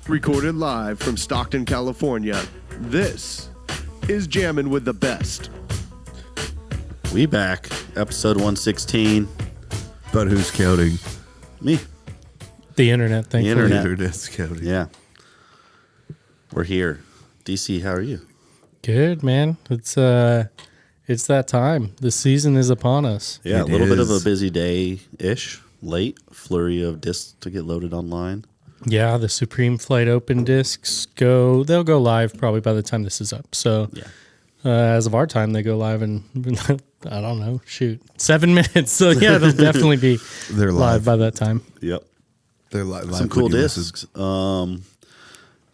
Recorded live from Stockton, California, this is Jammin with the Best. We back, episode 116. But who's counting? Me. The internet, thankfully. The internet. Internet's counting. Yeah. We're here. DC, how are you? Good, man. It's that time. The season is upon us. Yeah, It a little bit of a is. busy day-ish. Late. Flurry of discs to get loaded online. Yeah, the Supreme Flight Open discs they'll go live probably by the time this is up. So Yeah. as of our time, they go live in, I don't know, 7 minutes. So yeah, they'll definitely be They're live live. by that time. Yep. They're live. Some cool discs. The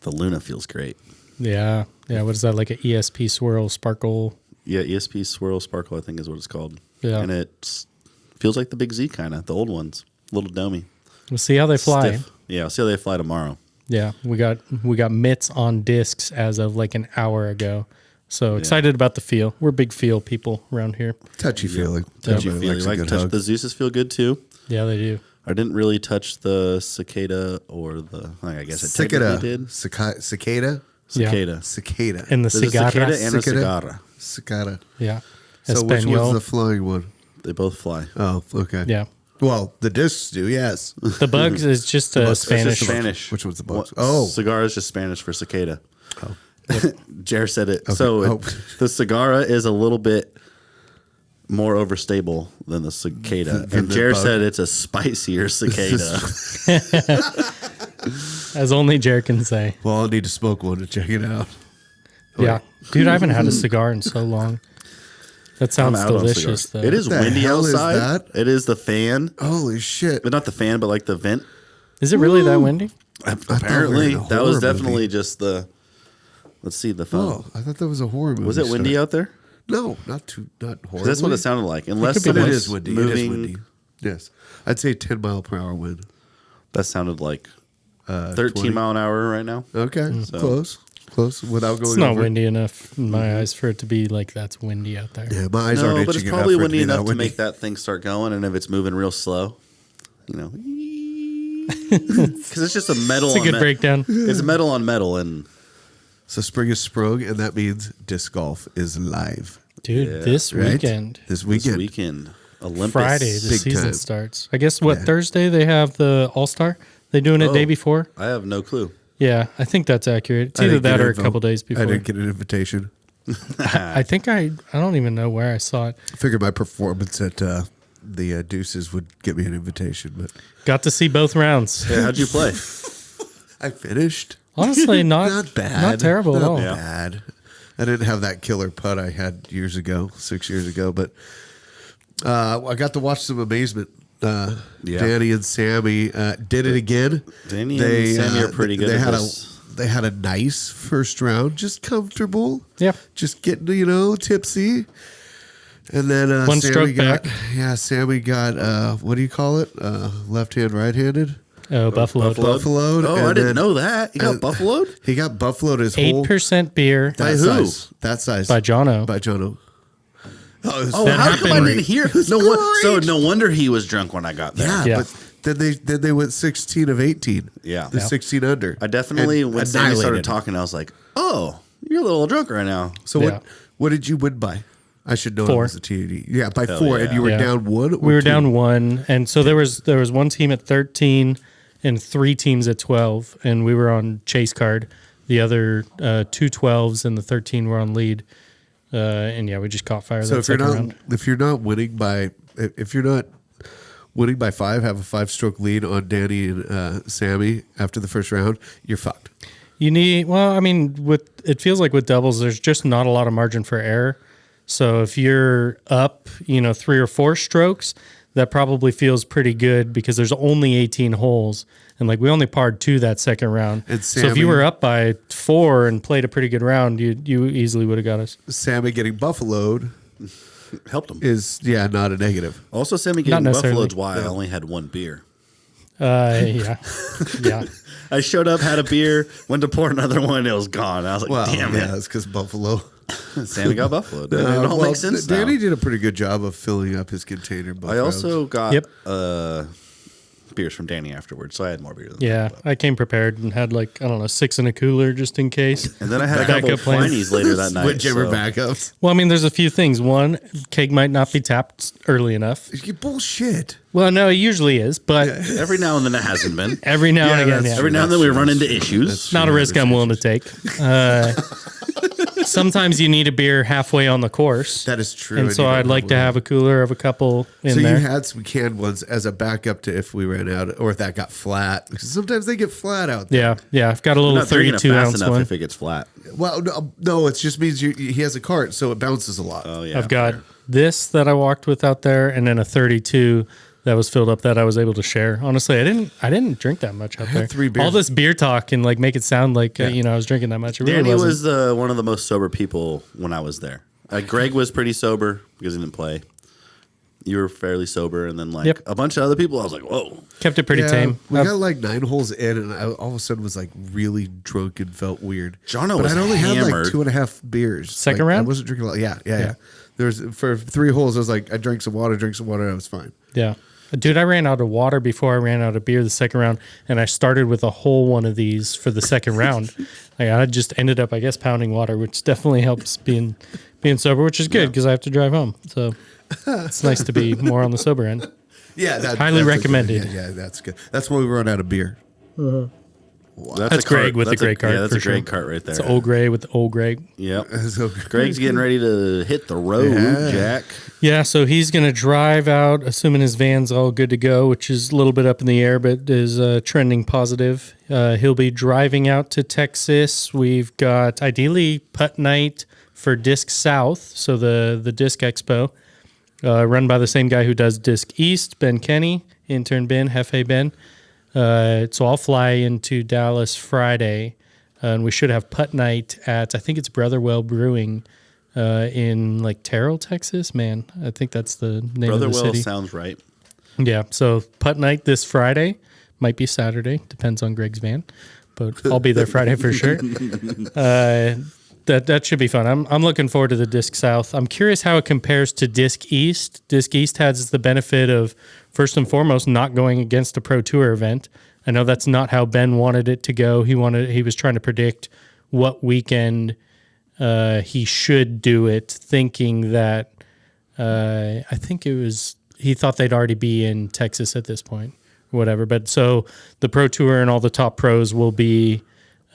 Luna feels great. Yeah. Yeah, what is that, like an ESP Swirl Sparkle? Yeah, ESP Swirl Sparkle, I think is what it's called. Yeah. And it feels like the Big Z kind of, the old ones. Little domey. We'll see how they fly. Stiff. Yeah, I'll see how they fly tomorrow. Yeah, we got mitts on discs as of like an hour ago. So excited about the feel. We're big feel people around here. Touchy feeling. Touchy Everybody feely. likes a Like good touch, hug. the Zeus's feel good too. Yeah, they do. I didn't really touch the cicada or I guess I Cicada. technically did. Cicada. Yeah. Cicada. Cicada. And the There's a cigarra. cicada and a Cicada. cigarra. Cicada. Yeah. So which Espanol. one's the flying one? They both fly. Oh, okay. Yeah. Well, the discs do, yes. The bugs is just It's Spanish. just Spanish. Which one's the box? What- Oh. Cigarra is just Spanish for cicada. Oh. Jer said it. Okay. So Oh. the cigarra is a little bit more overstable than the cicada. Than And the Jer bug. said it's a spicier cicada. As only Jared can say. Well, I'll need to smoke one to check it out. Yeah. Dude, I haven't had a cigar in so long. That sounds I'm out on delicious, cigars. though. It is What the windy hell is outside. that? It is the fan. Holy shit. But not the fan, but like the vent. Is it really that windy? Apparently, we were in a that was horror definitely movie. just the. Let's see the phone. Oh, I thought that was a horror movie. Was it windy out there? No, not horror. That's what it sounded like. Unless could be But it someone's is windy. moving. It is windy. Yes. I'd say 10 mile per hour wind. That sounded like 13 20. mile an hour right now. Okay. Close. Close. Without going It's not over. windy enough in my eyes for it to be like that's windy out there. Yeah, my eyes aren't No, itching but it's enough probably for it windy be that enough to windy. make that thing start going. And if it's moving real slow, you know, because it's just a metal. It's a on good breakdown. It's metal on metal, and So spring is sprung, and that means disc golf is live. Dude, Yeah, this right? weekend, This this weekend. weekend, Olympus. Friday, the Big season time. starts. I guess, what, Yeah. Thursday they have the All-Star? They doing it Oh. day before? I have no clue. Yeah, I think that's accurate. It's I either didn't that get or a info. couple days before. I didn't get an invitation. I think I don't even know where I saw it. I figured my performance at the Deuces would get me an invitation, but Got to see both rounds. Yeah, how'd you play? I finished. Honestly, not bad. Not terrible at Not all. bad. I didn't have that killer putt I had 6 years ago, but I got to watch some amazement. Danny and Sammy did it again. Danny and Sammy are pretty good They at had this. they had a nice first round, just comfortable. Yeah. Just getting tipsy. And then One Sammy stroke got back. Sammy got what do you call it? Left hand, right handed. Oh, Buffalo. Buffaloed. Oh, and I didn't then- know that. You got and- buffaloed? He got buffaloed his whole 8% beer that By who? size. That size by Jono. by Jono. Oh, it was Oh, That how come I happened- didn't hear? So no wonder he was drunk when I got there. yeah, Yeah. but then they went 16 of 18. Yeah. The 16 under. I definitely, And when Sammy started annihilated. talking, I was like, oh, you're a little drunk right now. So Yeah. what did you win by? I should know 4. it was a TD. Yeah, by Hell 4, yeah. and you were Yeah. down 1. Or We were 2? down 1, and so there was one team at 13 and 3 teams at 12, and we were on chase card. The other 2 12s and the 13 were on lead, and yeah, we just caught fire. So that second round. if you're not winning by 5, have a 5-stroke lead on Danny and Sammy after the first round, you're fucked. You need, well, I mean, it feels like with doubles, there's just not a lot of margin for error. So if you're up, 3 or 4 strokes, that probably feels pretty good because there's only 18 holes. And like we only parred 2 that second round. And So if you Sammy- were up by 4 and played a pretty good round, you easily would have got us. Sammy getting buffaloed Helped him. is not a negative. Also, Sammy Not getting necessarily. buffaloed's why I only had 1 beer. Yeah. Yeah. I showed up, had a beer, went to pour another one, and it was gone. I was like, Well, damn yeah, it. it's because Buffalo. Sammy got buffaloed. It all makes sense now. Danny did a pretty good job of filling up his container. Both I also rounds. got Yep. beers from Danny afterwards, so I had more beer than Yeah, that. I came prepared and had like, I don't know, 6 in a cooler just in case. And then I had a couple of Backup plans. Plinies later that night. Whichever so- backups. Well, I mean, there's a few things. One, keg might not be tapped early enough. Bullshit. Well, no, it usually is, but Every now and then it hasn't been. every now and again, that's yeah. Every now and then we run into issues. That's Not a risk I'm willing to take. Sometimes you need a beer halfway on the course. That is true. And so I'd like to have a cooler of a couple in So there. you had some canned ones as a backup to if we ran out or if that got flat. Because sometimes they get flat out there. Yeah. I've got a little Not drinking it 32 fast ounce enough one. if it gets flat. Well, no, it just means he has a cart, so it bounces a lot. Oh yeah, I've got this that I walked with out there, and then a 32 that was filled up that I was able to share. Honestly, I didn't drink that much out there. 3 beers. All this beer talk and like make it sound like I was drinking that much. It really Danny wasn't. was one of the most sober people when I was there. Greg was pretty sober because he didn't play. You were fairly sober, and then like a bunch of other people, I was like, whoa. Kept it pretty tame. We got like 9 holes in, and I all of a sudden was like really drunk and felt weird. Jono but was I'd only had like hammered. 2.5 beers. Second Like, I round? wasn't drinking a lot. Yeah. There's for 3 holes. I was like, I drank some water, and I was fine. Yeah. Dude, I ran out of water before I ran out of beer the second round, and I started with a whole one of these for the second round. I just ended up, I guess, pounding water, which definitely helps being sober, which is good because I have to drive home. So it's nice to be more on the sober end. Yeah, Highly that's recommended. Yeah, that's good. That's why we run out of beer. That's Greg with the gray cart. Yeah, that's for a Greg sure. cart right there. It's old Grey with the old Greg. Yep. So Greg's getting ready to hit the road, Jack. Yeah, so he's going to drive out, assuming his van's all good to go, which is a little bit up in the air, but is trending positive. He'll be driving out to Texas. We've got, ideally, putt night for Disc South, so the Disc Expo, run by the same guy who does Disc East, Ben Kenny, intern Ben, Hefe Ben. So I'll fly into Dallas Friday, and we should have putt night at, I think it's Brotherwell Brewing, in like Terrell, Texas. Man, I think that's the name of the Brotherwell city. sounds right. Yeah, so putt night this Friday, might be Saturday, depends on Greg's van, but I'll be there Friday for sure. That should be fun. I'm looking forward to the Disc South. I'm curious how it compares to Disc East. Disc East has the benefit of, first and foremost, not going against a Pro Tour event. I know that's not how Ben wanted it to go. He was trying to predict what weekend he should do it, thinking that I think it was, he thought they'd already be in Texas at this point, or whatever. But so the Pro Tour and all the top pros will be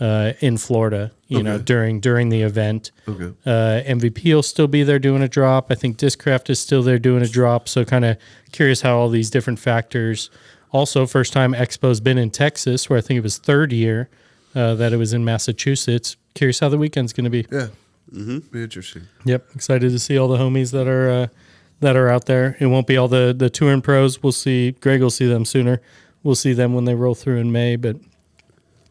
in Florida, during the event. Okay. MVP will still be there doing a drop. I think Discraft is still there doing a drop. So kind of curious how all these different factors. Also, first time Expo's been in Texas, where I think it was third year that it was in Massachusetts. Curious how the weekend's going to be. Yeah. Be interesting. Yep, excited to see all the homies that are out there. It won't be all the touring pros. We'll see. Greg will see them sooner. We'll see them when they roll through in May, but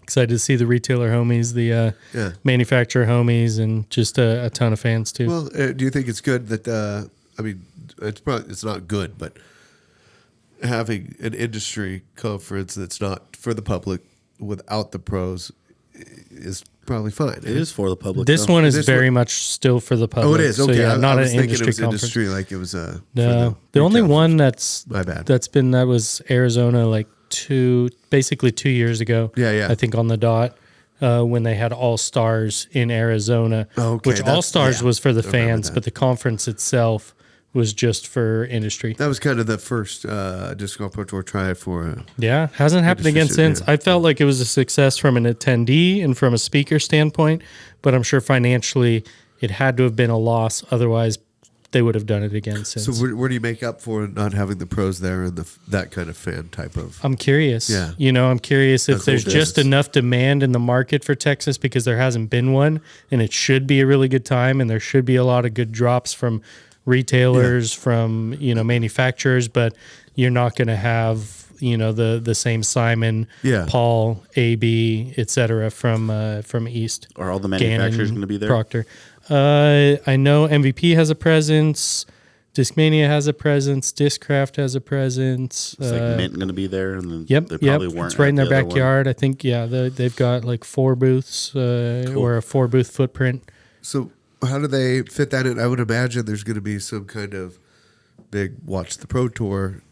excited to see the retailer homies, the manufacturer homies, and just a ton of fans too. Well, do you think it's good that it's not good, but having an industry conference that's not for the public without the pros is probably fine. It is for the public. This though. one is This very much still for the public. Oh, it is. So, Okay, yeah, not I an was thinking industry it was conference. industry like it was. No, the only one that's My bad. that was Arizona, like basically 2 years ago. Yeah. I think on the dot. When they had All Stars in Arizona, Okay, which All Stars was for the I remember fans, that. but the conference itself was just for industry. That was kind of the first Disc Golf Pro Tour try for. Yeah, hasn't happened again Industry since. shit, yeah. I felt like it was a success from an attendee and from a speaker standpoint, but I'm sure financially it had to have been a loss. Otherwise, they would have done it again since. So where do you make up for not having the pros there and that kind of fan type of? I'm curious. Yeah. I'm curious if That's there's cool. just enough demand in the market for Texas because there hasn't been one, and it should be a really good time, and there should be a lot of good drops from retailers, from manufacturers, but you're not going to have the same Simon, Paul, AB, etc. from East. Are all the manufacturers going to be there? Proctor. I know MVP has a presence. Discmania has a presence. Discraft has a presence. It's like Mint going to be there, and then Yep, they probably weren't. It's right in at their the other one. backyard. I think, they've got like 4 booths or a 4-booth footprint. So how do they fit that in? I would imagine there's going to be some kind of big watch the pro tour.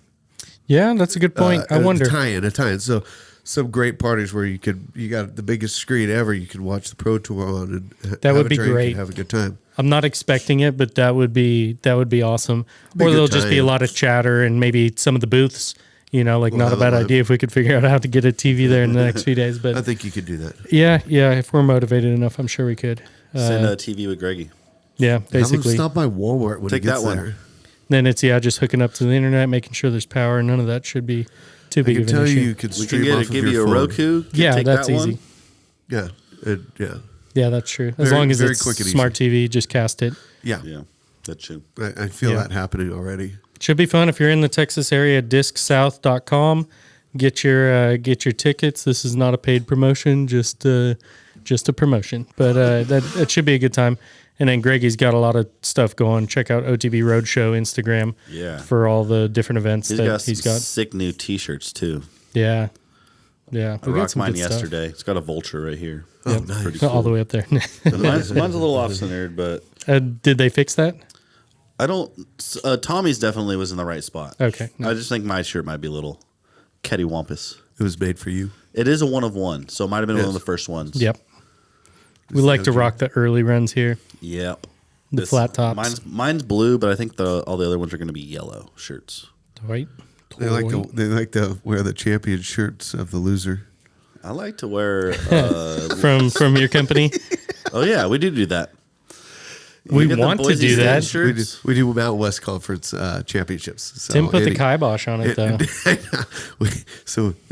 Yeah, that's a good point. I wonder. A tie-in. So some great parties where you got the biggest screen ever. You can watch the Pro Tour on and That have would a be drink great. and have a good time. I'm not expecting it, but that would be awesome. Be Or a good there'll just be a tie-in. lot of chatter and maybe some of the booths. Like not a bad Well, idea if we could figure out how to get a TV there in the next few days. I But think you could do that. yeah, if we're motivated enough, I'm sure we could. Send a TV with Greggy. Yeah, Have him basically. stop by Walmart when Take he gets that one. there. Then it's just hooking up to the internet, making sure there's power. None of that should be too I big can of an tell issue. you could We stream can off of give your you a phone. Roku. Yeah, Take that's that easy. one. Yeah, yeah, Yeah, that's true. As Very- long as very it's quick and smart TV, just cast it. yeah. Yeah, that too. I feel Yeah. that happening already. Should be fun if you're in the Texas area. DiscSouth.com. Get your tickets. This is not a paid promotion, just a promotion. But that should be a good time. And then Greggy's got a lot of stuff going. Check out OTB Roadshow Instagram. Yeah. For all the different events He's that got he's some got. sick new T-shirts too. Yeah. I We got rocked some mine good stuff. yesterday. It's got a vulture right here. Oh, nice. Pretty cool. All the way up there. mine's a little off-centered, but Did they fix that? I don't. Tommy's definitely was in the right spot. Okay. I just think my shirt might be a little cattywampus. It was made for you. It is a one of one, so it might have been one of Yes. the first ones. Yep. We like to rock the early runs here. Yep. The flat tops. Mine's blue, but I think all the other ones are going to be yellow shirts. Right. They like to wear the champion shirts of the loser. I like to wear. From your company. Oh yeah, we do that. We get the want to Boise do State that. shirts. We do Mountain West Conference championships. So Tim put the kibosh on it though.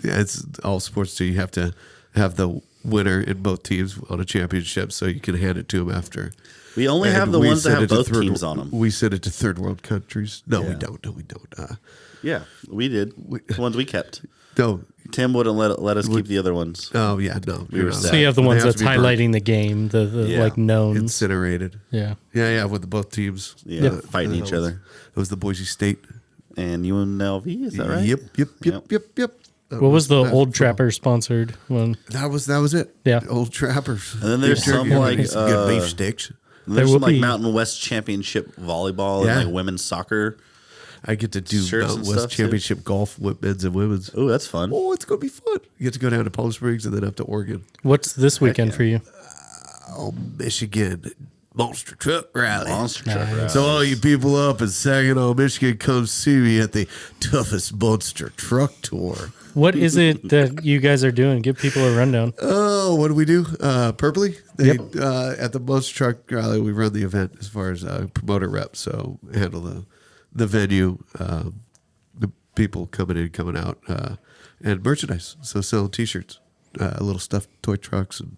It's all sports too. You have to have the winner in both teams on a championship, so you can hand it to them after. We only And have the we ones that send have it to both teams on them. We send it to third world countries. No, we Yeah. don't. No, we don't. Yeah, we did. The ones we kept. No. Tim wouldn't let us keep the other ones. Oh yeah, no. We were not sad. So you have the They ones have that's to be burnt. highlighting the game, the Yeah. like knowns. Incinerated. Yeah. Yeah, with both teams. Yeah, fighting each other. It was the Boise State. And UNLV, is that right? Yep. What was the Basketball. old Trapper sponsored one? That was it. Yeah. Old Trappers. And then there's some Yeah, like some good beef sticks. there's will some like be- Mountain West Championship volleyball Yeah. and like women's soccer. I get to do Shirts Mountain and West stuff, too. Championship golf with men's and women's. Oh, that's fun. Oh, it's gonna be fun. You get to go down to Palm Springs and then up to Oregon. What's this weekend yeah. for you? Oh, Michigan Monster Truck Rally. Monster truck rally. So all you people up in Saginaw, Michigan, come see me at the toughest monster truck tour. What is it that you guys are doing? Give people a rundown. Oh, what do we do? Purpley? At the Monster Truck Rally, we run the event as far as promoter rep. So handle the venue, the people coming in, coming out, and merchandise. So sell T-shirts, little stuffed toy trucks and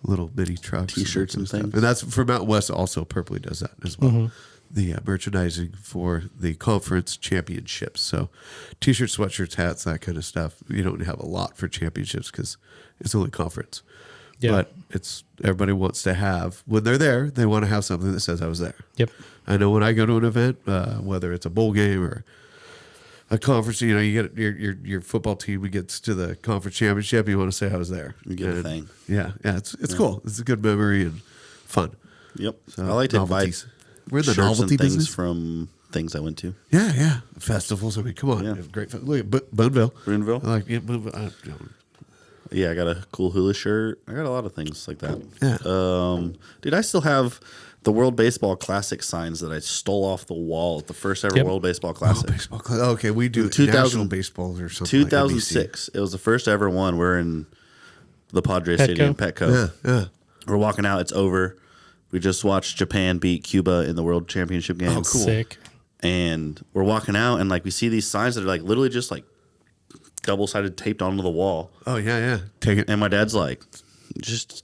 little mini trucks. T-shirts and that kind of things. stuff. And that's for Mountain West also. Purpley does that as well. The merchandising for the conference championships. So T-shirts, sweatshirts, hats, that kind of stuff. You don't have a lot for championships because it's only conference. Yeah. But it's everybody wants to have, when they're there, they want to have something that says I was there. Yep. I know when I go to an event, whether it's a bowl game or a conference, you get your football team gets to the conference championship, you want to say I was there. You get a thing. Yeah, it's cool. It's a good memory and fun. Yep. So, I like to novelties. invite We're in the shirts and novelty things business. from things I went to. Yeah. Festivals. I mean, come on. Yeah. Great. Look at Boonville. Boonville? I like Boonville. Yeah, I got a cool hula shirt. I got a lot of things like that. Yeah. Dude, I still have the World Baseball Classic signs that I stole off the wall at the first ever Yep. World Baseball Classic. Baseball. Okay, we do 2000 national baseballs or something. like 2006. It was the first ever one. We're in the Padres Petco? Stadium, Petco. Yeah. We're walking out. It's over. We just watched Japan beat Cuba in the World Championship game. Oh, cool. Sick. And we're walking out, and like we see these signs that are like literally just like double-sided taped onto the wall. Oh yeah. Take it. And my dad's like,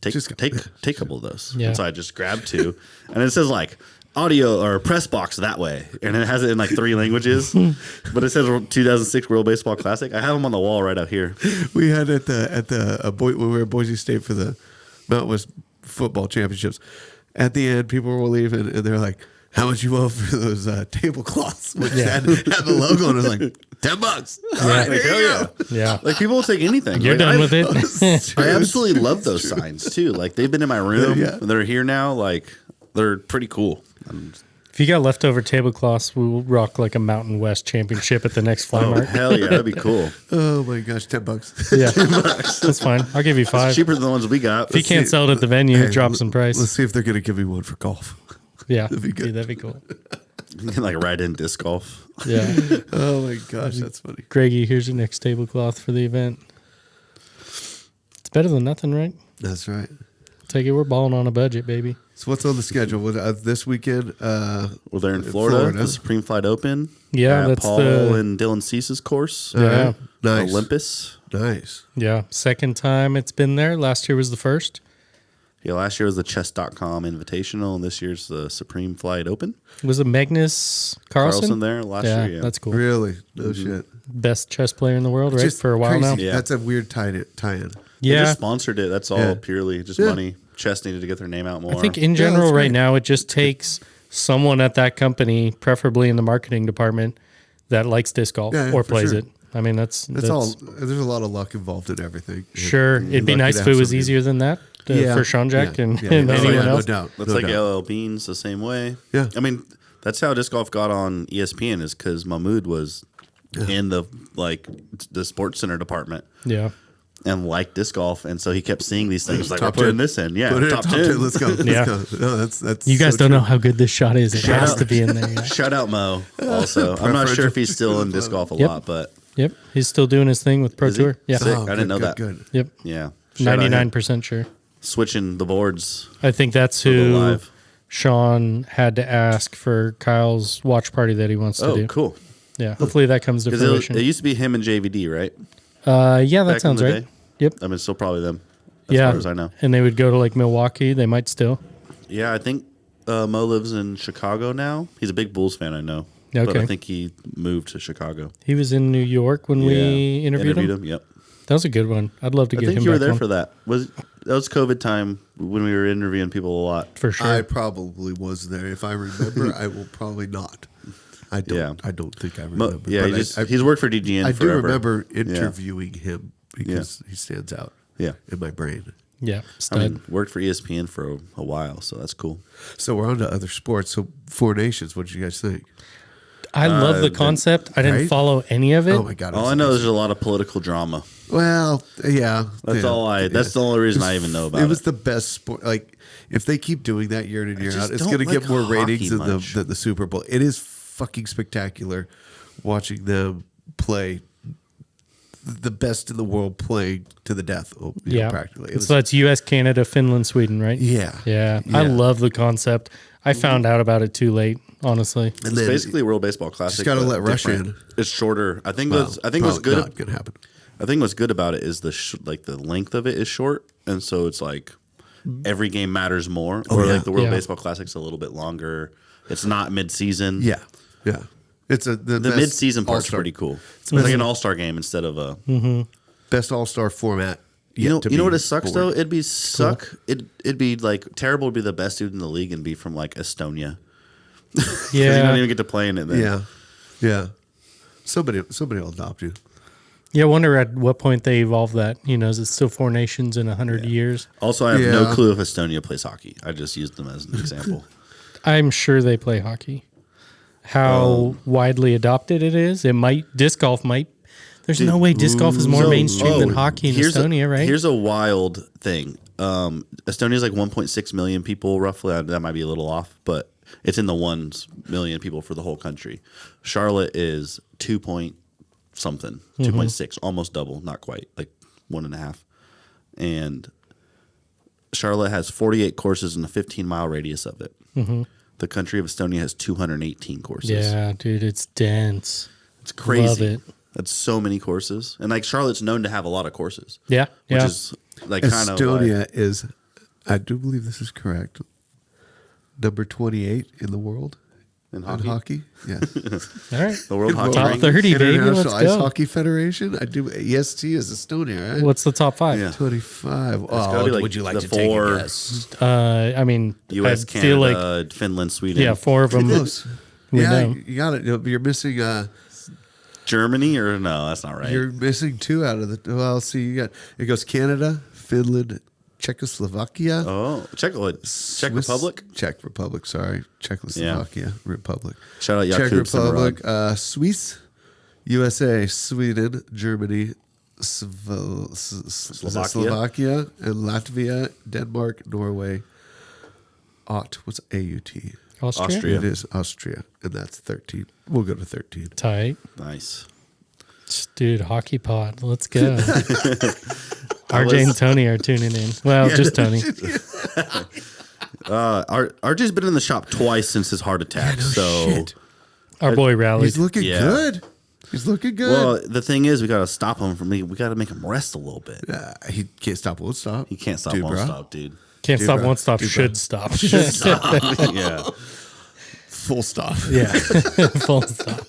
take a couple of those. Yeah. And so I just grabbed two, and it says like audio or press box that way, and it has it in like 3 languages, but it says 2006 World Baseball Classic. I have them on the wall right out here. We had when we were at Boise State for the Mountain West football championships. At the end, people were leaving, and they're like, "How much you want for those tablecloths?" Which had the logo on it. It was like $10. All right, Like, hell yeah. Yeah. Like people will take anything. You're Like, done I- with it. I absolutely love those signs too. Like they've been in my room. Yeah. They're here now. Like they're pretty cool. If you got leftover tablecloths, we'll rock like a Mountain West championship at the next Fly Oh, Mart. hell yeah. That'd be cool. Oh my gosh, $10. Yeah, that's fine. I'll give you It's 5. cheaper than the ones we got. If you can't sell it at the venue, Hey, drop some price. Let's see if they're going to give me one for golf. Yeah, that'd be good. Dude, that'd be cool. You can like ride in disc golf. Yeah, Oh my gosh, that's funny. Greggy, here's your next tablecloth for the event. It's better than nothing, right? That's right. Take it. We're balling on a budget, baby. So what's on the schedule this weekend? Well, they're in Florida, the Supreme Flight Open. Yeah, At that's Paul the- and Dylan Cease's course. Yeah. Nice. Olympus. Nice. Yeah, second time it's been there. Last year was the first. Yeah, last year was the chess.com Invitational, and this year's the Supreme Flight Open. Was it Magnus Carlsen? There last Yeah, year. Yeah, that's cool. Really? No shit. Best chess player in the world, right? Just For a while crazy. now. Yeah. That's a weird tie-in. They Yeah, just sponsored it. That's all Yeah. purely just Yeah. money. Chess needed to get their name out more. I think in Yeah, general that's right great. now it just takes someone at that company, preferably in the marketing department, that likes disc golf Yeah, or for plays sure. it. I mean, that's all. There's a lot of luck involved in everything. Sure. It'd be Lucky nice to if have it was somebody. easier than that for Sean Jack and Oh, anyone yeah, else. No doubt. That's no like doubt. LL Beans the same way. Yeah. I mean, that's how disc golf got on ESPN is because Mahmood was in the Sports Center department Yeah. and liked disc golf, and so he kept seeing these things like Top we're putting 10. this in. Yeah, Put it in top, top 10. 10. Let's go. Let's Yeah. go. No, that's. You guys so don't true. know how good this shot is. It Shout has out. to be in there. Yeah. Shout out Mo. Also, I'm not sure if he's still in disc golf a Yep. lot, but Yep. He's still doing his thing with Pro Is he? Tour. Yeah. Sick. Oh, I didn't know that. Good. Yep. yeah, Shout out him. 99% sure. Switching the boards I think that's for the who live. Sean had to ask for Kyle's watch party that he wants to Oh, do. cool. Yeah. Hopefully that comes to Because fruition. it used to be him and JVD, right? Yeah, that Back in sounds the right. day? Yep. I mean, it's still probably them, as Yeah. far as I know. And they would go to like Milwaukee. They might still. Yeah, I think Mo lives in Chicago now. He's a big Bulls fan, I know. But Okay. I think he moved to Chicago. He was in New York when we interviewed him. Yep. That was a good one. I'd love to I get think him you were back there on. for that. That was COVID time when we were interviewing people a lot. For sure. I probably was there. If I remember, I will probably not. I don't. Yeah. I don't think I remember. Yeah, but he's worked for DGN I do forever. remember interviewing him because he stands out. Yeah. In my brain. yeah. I Stud. mean, worked for ESPN for a while, so that's cool. So we're on to other sports. So Four Nations. What did you guys think? I love the concept. I didn't right? follow any of it. Oh my god! All I know is there's a lot of political drama. Well, yeah. That's yeah, all I. That's the only reason I even know about it. It was the best sport. Like if they keep doing that year in and year just out, it's don't going to like get more ratings hockey much. than the Super Bowl. It is fucking spectacular watching them play. The best in the world playing to the death. Yeah. Practically. It was- So that's U.S., Canada, Finland, Sweden, right? yeah. Yeah. I Yeah. love the concept. I found out about it too late, honestly. And It's then basically World Baseball Classic. gotta but let Russia different. in. It's shorter. I think well, what's good. Not going to happen. I think what's good about it is the length of it is short, and so it's like every game matters more. Or yeah. like the World Yeah. Baseball Classic's a little bit longer. It's not mid-season. Yeah. Yeah. It's the The best mid-season part's all-star- pretty cool. It's like an all-star game instead of a. best all-star format. You know yet to what be it sucks born. though? It'd be It'd be like terrible to be the best dude in the league and be from like Estonia. 'Cause you don't Yeah. even get to play in it then. Yeah. Yeah. Somebody will adopt you. Yeah. I wonder at what point they evolve that. You know, is it still 4 nations in 100 years? Also, I have Yeah. no clue if Estonia plays hockey. I just used them as an example. I'm sure they play hockey. How widely adopted it is, it might. Disc golf might. There's no way disc golf is more mainstream than hockey in Estonia, right? Here's a wild thing. Estonia is like 1.6 million people, roughly. That might be a little off, but it's in the 1 million people for the whole country. Charlotte is 2 point something, 2.6, almost double, not quite, like 1.5. And Charlotte has 48 courses in a 15-mile radius of it. The country of Estonia has 218 courses. Yeah, dude, it's dense. It's crazy. Love it. That's so many courses. And like Charlotte's known to have a lot of courses. Yeah, Which yeah. is like kind of Estonia is, I do believe this is correct, number 28 in the world in in hockey. hockey. Yes. All right. The World Hockey Top League. 30, baby. International Let's Ice go. Hockey Federation. I do. EST is Estonia, right? What's the top 5? Yeah. 25. gotta be like would you like the to take four- a guess? I mean, U.S., I feel like, Canada, Finland, Sweden. yeah, 4 of them. Close. We Yeah, know. you got it. You're missing. Germany or no, that's not right. You're missing 2 out of the. Well, see, you got it goes Canada, Finland, Czechoslovakia. Oh, Czech Republic. Czech Republic. Sorry, Czechoslovakia Republic. Shout out Czech Jakub Republic. Semerog. Swiss, USA, Sweden, Germany, Slovakia, and Latvia, Denmark, Norway. What's AUT? Austria. It is Austria, and that's 13. We'll go to 13. Tight. Nice. Dude, hockey pod. Let's go. RJ and Tony are tuning in. Well, just Tony. RJ's been in the shop twice since his heart attack. Shit. Our boy rallied. He's looking good. He's looking good. Well, the thing is, we got to stop him from. We got to make him rest a little bit. He can't stop, won't stop. He can't stop, Dude, won't bro. stop, dude. Can't Dude, stop, bro. won't stop, Dude, should bro. stop. Yeah. Full stop. Yeah. Full stop.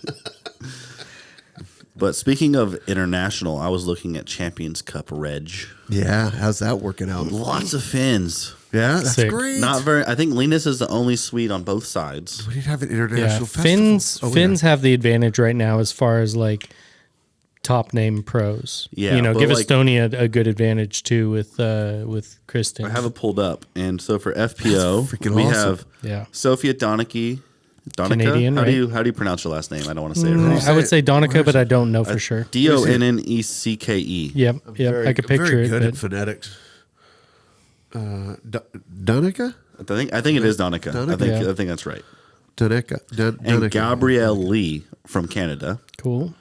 But speaking of international, I was looking at Champions Cup Reg. Yeah, how's that working out? Lots of Finns. Yeah, that's Sick. great. Not very. I think Linus is the only Swede on both sides. We need to have an Yeah. international festival. Finns have the advantage right now as far as like top name pros. Yeah, You know, but give like- Estonia a good advantage too with Kristen. I have it pulled up, and so for FPO, That's freaking we awesome. have Yeah. Sofia Donica. Canadian, how right? do you pronounce your last name? I don't want to say it wrong. I would say Donica, but I don't know for sure. Donnecke. Yep. I could picture very it. good But at phonetics. Donica? I think it is Donica. Donica. I think that's right. Donica. And Gabrielle Lee from Canada. cool.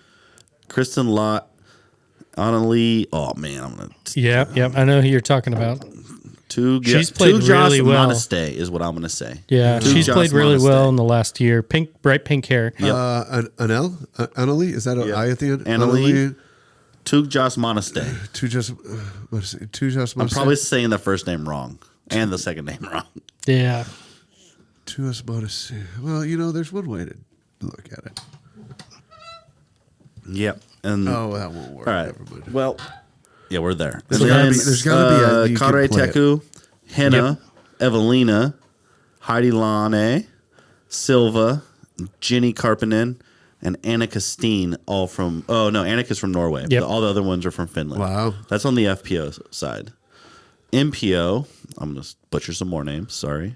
Kristen Lott, Annalie. Oh man, I'm gonna. Yep. I know who you're talking about. She's played Tujas really well. Moneste is what I'm gonna say. Yeah, she's Tujas played really Moneste. well in the last year. Bright pink hair. Yep. Annalie? Is that an Yep. I at the end? Annalie. Tujas Moneste. Tujas I'm probably saying the first name wrong and the second name wrong. Yeah. Tujas Modesty. Well, there's one way to look at it. Yep. And Oh, that won't work. all right. Never mind. Well, yeah, we're there. There's And gotta then, be- there's gotta be a- you can Kare play it. Teku, Henna, Evelina, Heidi Lane, Silva, Jenny Karppinen, and Annika Steen, all from. Oh no, Annika's from Norway. Yep. All the other ones are from Finland. Wow. That's on the FPO side. MPO. I'm gonna butcher some more names. Sorry.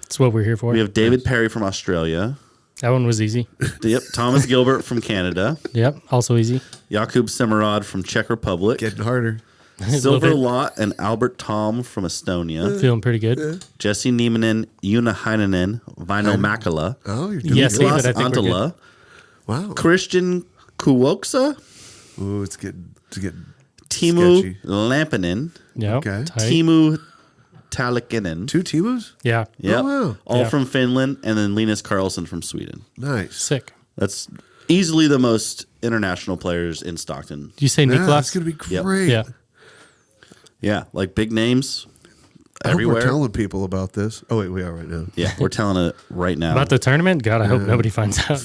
That's what we're here for. We have David Perry from Australia. That one was easy. Yep. Thomas Gilbert from Canada. Yep. Also easy. Jakub Semerod from Czech Republic. Getting harder. Silver bit. Lot and Albert Tom from Estonia. Feeling pretty good. Jesse Nieminen, Una Heinonen, Vino Makala, Oh, you're doing Yes, good. but Niklas I think we're Antala, Wow. Christian Kuoksa, Ooh, it's getting Timu sketchy. Lampinen, Yep. Okay. Tight. Timu Talikinen. 2 Timus? Yeah. Yep. Oh, wow. All Yeah. from Finland, and then Linus Carlson from Sweden. Nice. Sick. That's easily the most international players in Stockton. Did you say Yeah, Niklas? that's going to be Yep. great. Yeah. Yeah, like big names I hope everywhere. we're telling people about this. Oh, wait, we are right now. Yeah, we're telling it right now. About the tournament? God, I hope nobody finds out.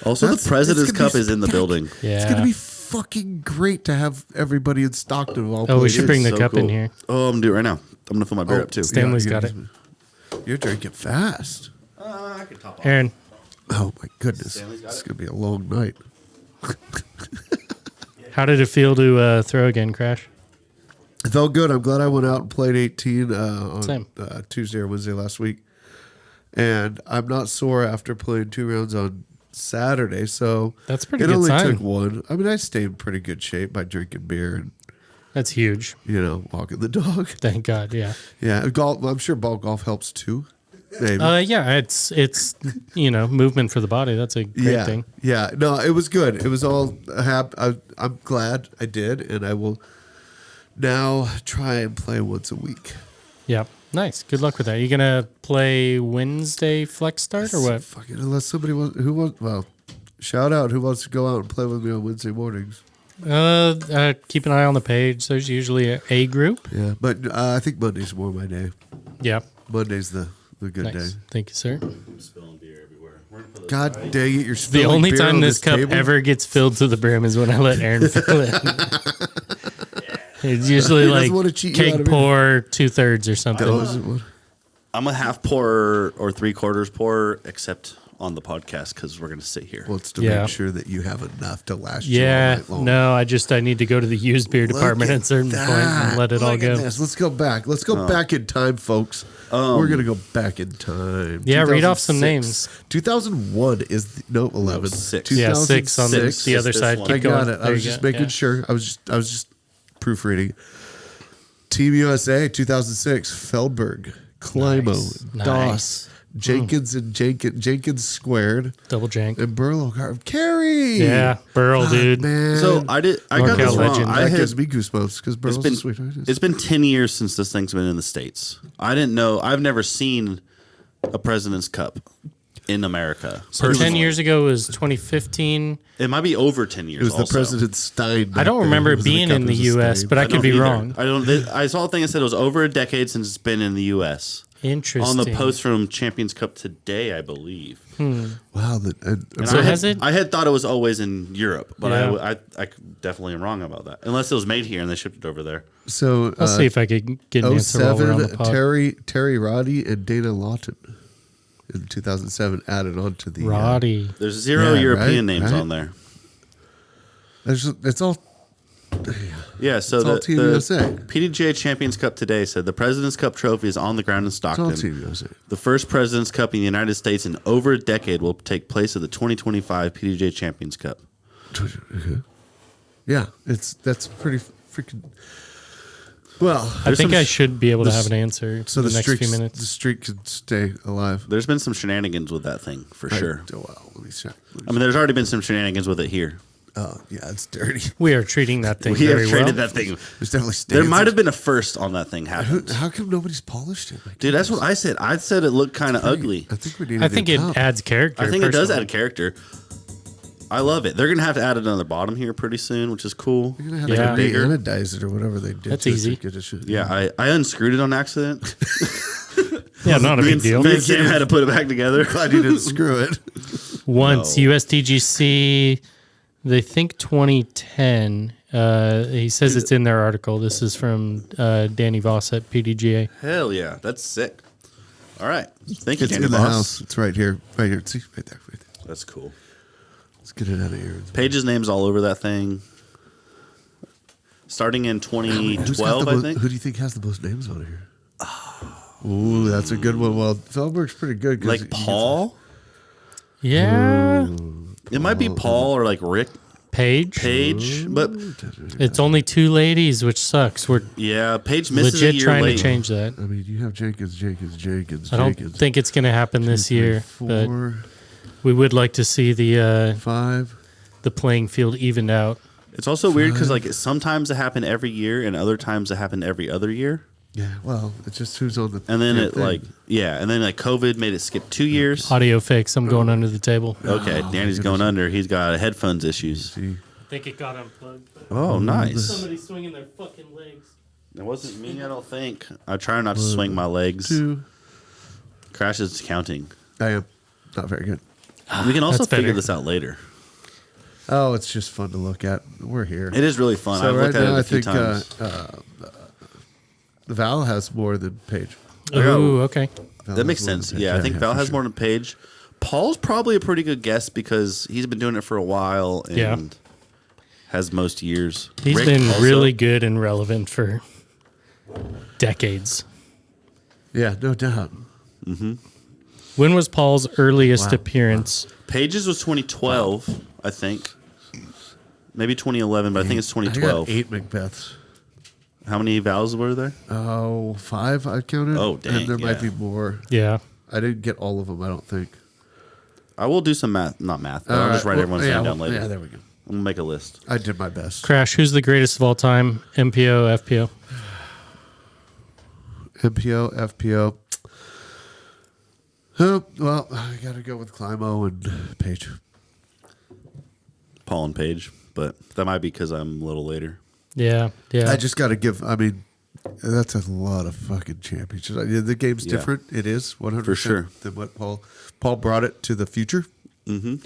Also, That's- the President's it's gonna Cup be is in the building. Yeah. It's going to be fucking great to have everybody in Stockton of all Oh, we places. should bring the So cup in cool. here. Oh, I'm gonna do it right now. I'm gonna fill my beer up too. Stanley's Yeah, got it. You're drinking fast. I can top off. Aaron, Oh, my goodness. Stanley's got It's it. going to be a long night. how did it feel to throw again, Crash? It felt good. I'm glad I went out and played 18 on Same. Tuesday or Wednesday last week. And I'm not sore after playing 2 rounds on Saturday. So That's a pretty it good only sign. took one. I mean, I stayed in pretty good shape by drinking beer and, That's huge. walking the dog. Thank God. Yeah. Yeah, golf. I'm sure ball golf helps too. Maybe. Yeah. It's movement for the body. That's a great yeah, thing. yeah. No, it was good. It was all. I'm glad I did, and I will now try and play once a week. Yeah. Nice. Good luck with that. You gonna play Wednesday flex start or what? Fucking unless somebody wants well, shout out who wants to go out and play with me on Wednesday mornings. Keep an eye on the page. There's usually a group. Yeah, but I think Monday's more my day. Yeah. Monday's the good Nice. day. Thank you, sir. I'm spilling beer everywhere. We're gonna put those God aside. dang it! You're The spilling only beer time on this cup table? ever gets filled to the brim is when I let Aaron fill it. It's usually He doesn't like wanna cheat you out cake of it. pour 2/3 or something. Oh, is it what? I'm a half pour or 3/4 pour, except on the podcast because we're going to sit here. Well, it's to Yeah. make sure that you have enough to last you all Yeah, night long. no, I need to go to the used beer department at a certain point and let it all Look at go. this. Let's go back. Let's go back in time, folks. We're gonna go back in time. Yeah, read off some 2006. 2001 is 11. Six. Yeah, 6 on the 2006. other This side. one. Keep I going. got it. I There was you just go. making Yeah. sure. I was just proofreading. Team USA 2006. Feldberg, Climo, Nice. Doss, Jenkins and Jenkins squared, Double jank. and Burlow. Carey. Yeah, Burl, dude. Man. So I got Norcal this wrong. legend. I that had, gives me goosebumps because Burlow's a sweetheart. it's been 10 years since this thing's been in the States. I didn't know. I've never seen a President's Cup in America. So 10 personally. years ago was 2015. It might be over 10 years. It was the also. President's Stein. I don't remember it being in the U.S., but I I could don't be either. wrong. I don't. I saw a thing that said it was over a decade since it's been in the U.S. Interesting. On the post from Champions Cup today, I believe. Wow. And So I has had, it? I had thought it was always in Europe, but Yeah. I definitely am wrong about that. Unless it was made here and they shipped it over there. So I'll see if I could get an answer while we're on the 07, pod. Terry Roddy and Dana Lawton in 2007 added on to the Roddy. There's 0 Yeah, European right, names right. on there. it's all Yeah, so It's all the Team USA. PDGA Champions Cup today said the President's Cup trophy is on the ground in it's all Stockton. Team USA. The first President's Cup in the United States in over a decade will take place at the 2025 PDGA Champions Cup. Yeah, that's pretty freaking. Well, I think some I should be able to the have an answer so in the the next streak, few the minutes. streak could stay alive. There's been some shenanigans with that thing for sure. Well, let me check. I mean, there's already been some shenanigans with it here. Oh yeah, it's dirty. We are treating that thing We have very traded well. that thing. There's definitely There stains. might have been a first on that thing happened. How come nobody's polished it? Dude, that's what I said. I said it looked kind of ugly. I think we need. I think it adds character. I think it does personally. add character. I love it. They're gonna have to add another bottom here pretty soon, which is cool. You're gonna have Yeah. to Bigger. re-anodize it or whatever they did. That's to it easy. to get it shit. Yeah, I unscrewed it on accident. Yeah, not a big deal. Me and Sam had to put it back together. Glad you didn't screw it. Once No. USDGC, they think 2010. He says it's in their article. This is from Danny Voss at PDGA. Hell yeah, that's sick. All right, thank you, It's Danny in the Voss. house. It's right here. Right here. See, right there. Right there. That's cool. Let's get it out of here. Paige's name's all over that thing. Starting in Who's got 2012, the I mo- think. Who do you think has the most names on here? Ooh, that's a good one. Well, Feldberg's pretty good. 'cause Like he gets- Paul. Yeah, It might be Paul or like Rick Page, but It's only 2 ladies, which sucks. We're yeah, Page misses a legit year trying late. to change that. I mean, you have Jenkins. I don't think it's going to happen this year, but 4, we would like to see the 5. playing field evened out. It's also weird because like sometimes it happened every year, and other times it happened every other year. Yeah, well, it's just who's on the. And then damn it thing. like and then like COVID made it skip 2 years. Audio fix. I'm going under the table. Okay, Danny's going under. He's got headphones issues. See, I think it got unplugged. Oh, nice. Somebody swinging their fucking legs. It wasn't me, I don't think. I try not to swing my legs. 2. Crash is counting. I am not very good. We can also That's figure better. this out later. Oh, it's just fun to look at. We're here. It is really fun. So I've right looked at now, it I a few think times. the Val has more than Paige. Ooh, okay. Val That has makes more than sense. Paige. Yeah, I think Val for has sure. more than Paige. Paul's probably a pretty good guess because he's been doing it for a while and Yeah. has most years. He's Rick been also. really good and relevant for decades. Yeah, no doubt. When was Paul's earliest Wow. appearance? Page's was 2012, I think. Maybe 2011, but I think it's I got 2012. 8 Macbeths. How many vowels were there? Oh, 5 I counted. Oh, dang, And there might yeah. be more. Yeah. I didn't get all of them, I don't think. I will do some math. Not math. But I'll just write everyone's name down later. Yeah, there we go. I'm going to make a list. I did my best. Crash, who's the greatest of all time? MPO, FPO? MPO, FPO. Oh, well, I got to go with Climo and Paige. Paul and Paige, but that might be because I'm a little later. Yeah. Yeah. I just got to give, I mean, that's a lot of fucking championships. The game's Yeah. different. It is 100% For sure. than what Paul brought it to the future. Mm-hmm.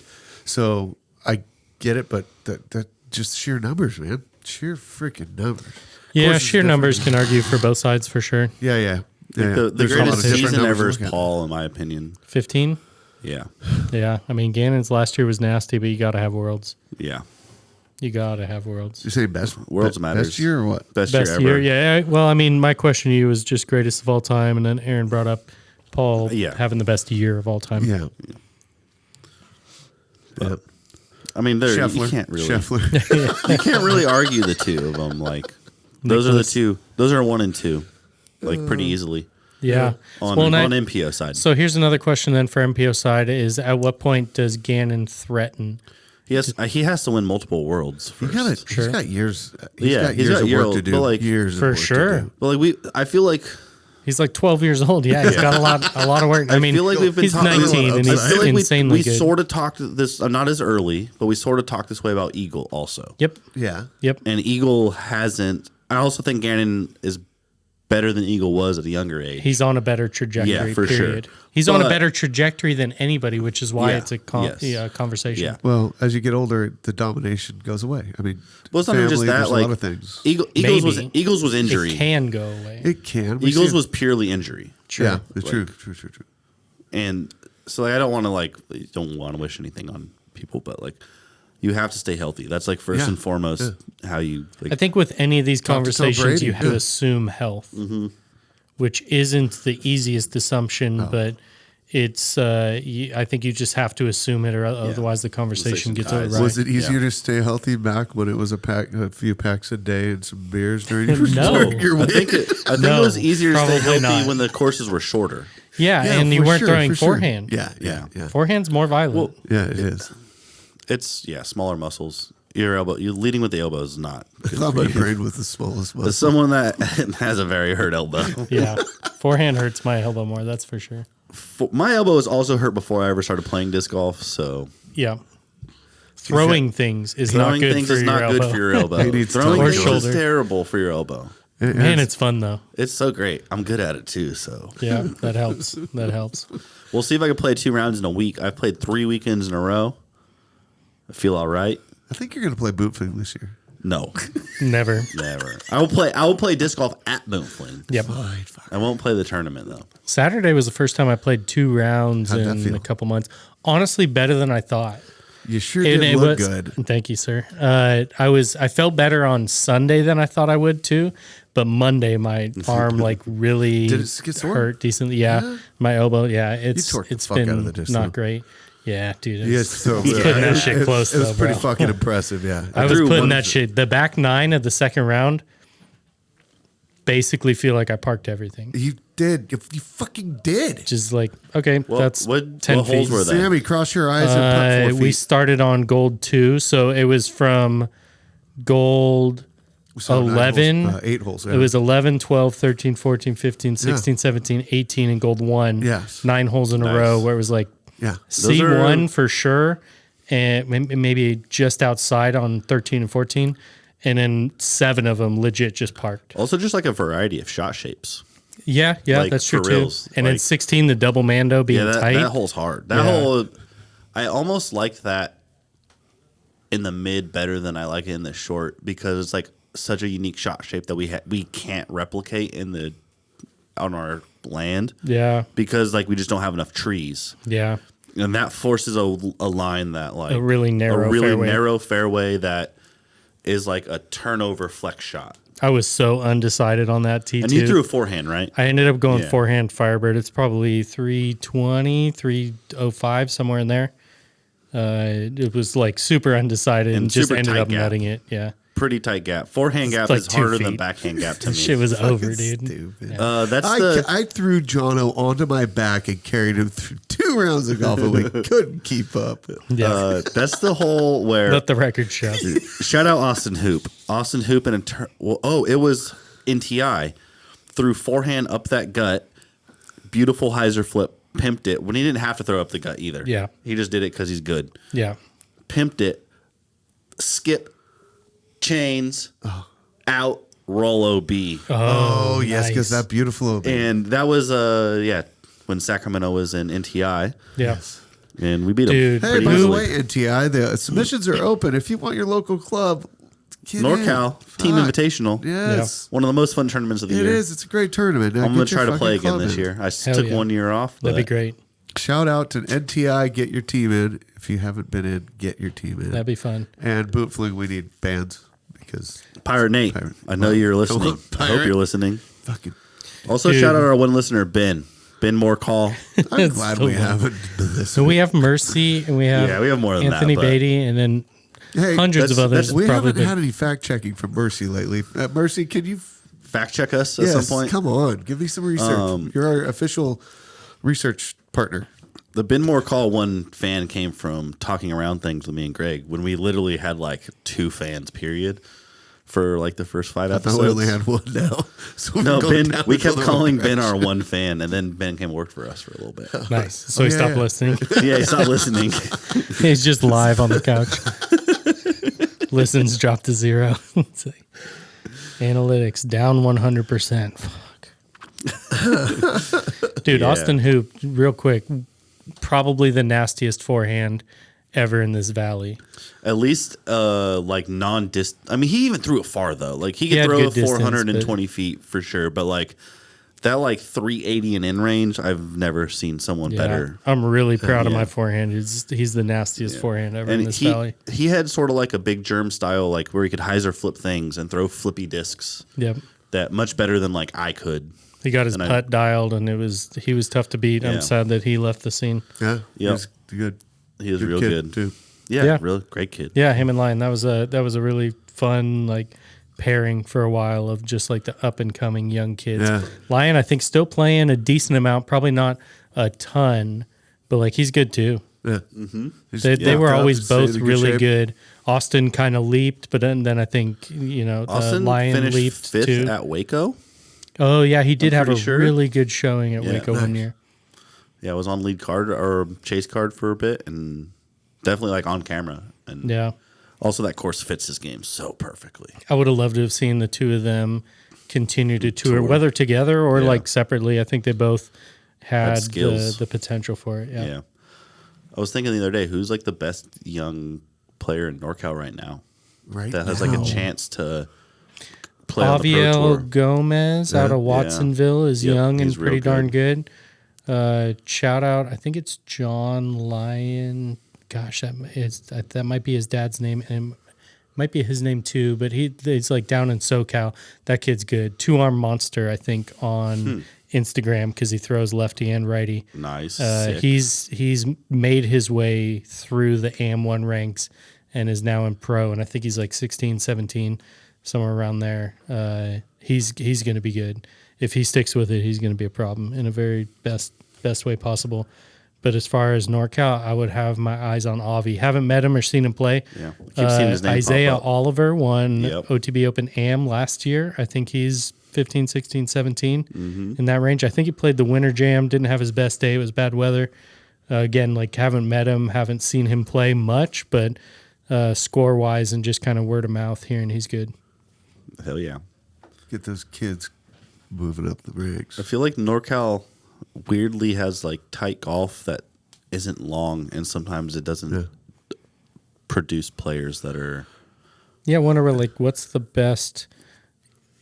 So I get it, but that just sheer numbers, man. Sheer freaking numbers. Of yeah, course it's sheer different. numbers can argue for both sides for sure. Yeah. The There's a lot greatest of different season numbers ever to is look at. Paul, in my opinion. 15? Yeah. Yeah, I mean, Gannon's last year was nasty, but you got to have Worlds. Yeah. You got to have Worlds. You say best Worlds matters. Best year or what? Best Best year year, ever. yeah. Well, I mean, my question to you was just greatest of all time, and then Aaron brought up Paul having the best year of all time. Yeah. But, I mean, you can't really you can't really argue the two of them. Like those are the two. Those are 1 and 2, like pretty easily. Yeah. On MPO side. So here's another question then for MPO side: is at what point does Gannon threaten? He has to win multiple worlds first. He's got years. He's got years of work to do. But like, years for of work sure. to do. But like I feel like he's like 12 years old. Yeah, he's got a lot of work. I mean, feel like we've been he's talking 19 and he's like insanely we good. sort of talked this not as early, but we sort of talked this way about Eagle also. Yep. Yeah. Yep. And Eagle hasn't. I also think Gannon is better than Eagle was at a younger age. He's on a better trajectory. Yeah, for period. sure. He's on a better trajectory than anybody, which is why it's a conversation. Yeah. Well, as you get older, the domination goes away. I mean, Well, it's not even just that. there's Like a lot of things. Eagles was injury. It can go away. It can. We Eagles see- was purely injury. Yeah, true. And so like, I don't want to wish anything on people, but like you have to stay healthy. That's like first and foremost how you. Like, I think with any of these Talk to Tom conversations, Brady. you have to assume health, which isn't the easiest assumption, but it's. I think you just have to assume it, or otherwise the conversation gets ties. right. Was it easier to stay healthy back when it was a few packs a day and some beers during your, No. during your I week? think it No, was easier to stay probably healthy not. when the courses were shorter. Yeah, Yeah, and you for weren't sure, throwing for sure. forehand. Yeah. Forehand's more violent. Yeah, it is. It's smaller muscles. Your elbow, you leading with the elbow is not. I thought my brain was the smallest muscle. As someone that has a very hurt elbow, Yeah, forehand hurts my elbow more. That's for sure. my elbow was also hurt before I ever started playing disc golf. So Yeah, throwing things is not throwing good things for is your not elbow. good for your elbow. He needs Throwing Or things shoulder. is terrible for your elbow. Man, it's fun though. It's so great. I'm good at it too. So Yeah, that helps. That helps. we'll see if I can play 2 rounds in a week. I've played 3 weekends in a row. I feel all right. I think you're going to play boot fling this year. No, Never. never. I will play disc golf at Boomfling. Yep. I won't play the tournament though. Saturday was the first time I played 2 rounds How'd that in feel? a couple months. Honestly, better than I thought. You sure did look good. Thank you, sir. I felt better on Sunday than I thought I would too, but Monday my arm like really Did it get sore? hurt decently. Yeah, my elbow. Yeah, it's torqued the it's fuck been out of the disc, not though. great. Yeah, dude. Yes, so He's putting that shit close. It was though, pretty bro. fucking impressive, yeah. I was threw putting one- that shit. The back 9 of the second round. Basically, feel like I parked everything. You did. You fucking did. Just like okay, Well, that's what 10 holes feet. were they? Sammy, cross your eyes and putt 4 feet. We started on gold 2, so it was from gold So 11. 9 holes, 8 holes. Yeah. It was 11, 12, 13, 14, 15, 16, 17, 18, and gold 1. Yes. 9 holes in a Nice. row where it was like yeah. C1 for sure, and maybe just outside on 13 and 14, and then 7 of them legit just parked. Also, just like a variety of shot shapes. Yeah, Like, that's true for too. reals, And then like- 16, the double mando being Yeah, tight. that hole's hard. That Yeah. hole, I almost liked that in the mid better than I like it in the short because it's like such a unique shot shape that we can't replicate on our land Yeah, because like we just don't have enough trees. yeah. And that forces a line that like A really narrow fairway. narrow fairway that is like a turnover flex shot. I was so undecided on that T2. And you threw a forehand, right? I ended up going Yeah. forehand Firebird. It's probably 320, 305, somewhere in there. It was like super undecided and just super ended tight up gap. nutting it. Yeah. Pretty tight gap. Forehand gap like is 2 harder than feet. backhand gap to me. Shit was over, Fucking dude. stupid. That's the I threw Jono onto my back and carried him through 2 rounds of golf and we couldn't keep up. Yeah. that's the hole where Let the record show. shout out Austin Hoop. Austin Hoop and it was in TI threw forehand up that gut, beautiful hyzer flip, pimped it when he didn't have to throw up the gut either. Yeah. he just did it because he's good. Yeah. Pimped it, skip, chains, out, roll OB, Oh, yes, nice. because that beautiful open. and that was when Sacramento was in NTI, Yeah. and we beat him. Dude, Hey, pretty by the easily. way, NTI, the submissions are open. If you want your local club, get NorCal in. Team Fuck. Invitational. Yes. One of the most fun tournaments of the It year. is. It's a great tournament. Now I'm going get to your try to play fucking again club this in. year. I Hell took yeah. 1 year off. That'd be but great. shout out to NTI. Get your team in. If you haven't been in, get your team in. That'd be fun. And Boot Fling, we need bands because Pirate Nate, I know you're listening. I hope you're listening. fucking. Also, Dude. shout out our one listener, Ben Moore Call. I'm It's glad so we fun. haven't listened. So we have Mercy, and we have Yeah, we have more than that, Anthony but- Beatty, and then Hey, hundreds of others. We probably haven't had any fact checking from Mercy lately. Mercy, can you? Fact check us at some point. Come on, give me some research. You're our official research partner. The Ben Moore Call one fan came from talking around things with me and Greg when we literally had like 2 fans, period, for like the first 5 I episodes. thought we only had one now. So we're No, going Ben. down We kept another calling one. Ben our one fan, and then Ben came and worked for us for a little bit. nice. So he yeah, stopped yeah. listening. Yeah, he stopped listening. He's just live on the couch. Listens dropped to 0. It's like, analytics down 100%. Fuck. Dude, Yeah. Austin Hoop, real quick, probably the nastiest forehand ever in this valley. At least, like non-dist. I mean, he even threw it far though. Like he He could had throw good it distance, 420 feet for sure. But like that, like 380 and in range, I've never seen someone better. I'm really proud of yeah. my forehand. He's the nastiest forehand ever in And this valley. he had sort of like a big germ style, like where he could hyzer flip things and throw flippy discs. Yep. That much better than like I could. He got his And I- putt dialed, and he was tough to beat. Yeah. I'm sad that he left the scene. Yeah, Yep. he's good. He was Good real kid, good too. Yeah, Yeah. real great kid. Yeah, him and Lion. That was a really fun like pairing for a while of just like the up and coming young kids. Yeah. Lion, I think, still playing a decent amount, probably not a ton, but like he's good too. Yeah, They were always both really good. Austin kind of leaped, but then I think Austin Lion finished leaped 5th too. at Waco. Oh yeah, he did have a pretty sure. really good showing at Yeah. Waco one year. Yeah, I was on lead card or chase card for a bit, and definitely like on camera. And Yeah, also that course fits his game so perfectly. I would have loved to have seen the two of them continue to tour, whether together or Yeah. like separately. I think they both had skills. the potential for it. Yeah. Yeah. I was thinking the other day, who's like the best young player in NorCal right now right that has like a chance to play on the pro Aviel tour? Gomez out of Watsonville is Yep, young and he's real pretty darn good. Shout out, I think it's John Lyon. Gosh, that might be his dad's name, and it might be his name too. But he's like down in SoCal. That kid's good. 2-arm monster, I think, on Instagram because he throws lefty and righty. Nice. Sick. He's made his way through the AM1 ranks and is now in pro, and I think he's like 16, 17, somewhere around there. He's going to be good. If he sticks with it, he's going to be a problem in a very best way possible. But as far as NorCal, I would have my eyes on Avi. Haven't met him or seen him play. Yeah. I keep seeing his name Isaiah pop up. Oliver won Yep. OTB Open AM last year. I think he's 15, 16, 17 in that range. I think he played the Winter Jam, didn't have his best day. It was bad weather. Again, like haven't met him, haven't seen him play much, but score-wise and just kind of word of mouth here, and he's good. Hell yeah. Get those kids moving up the ranks. I feel like NorCal weirdly has like tight golf that isn't long, and sometimes it doesn't produce players that are. Yeah, I wonder like what's the best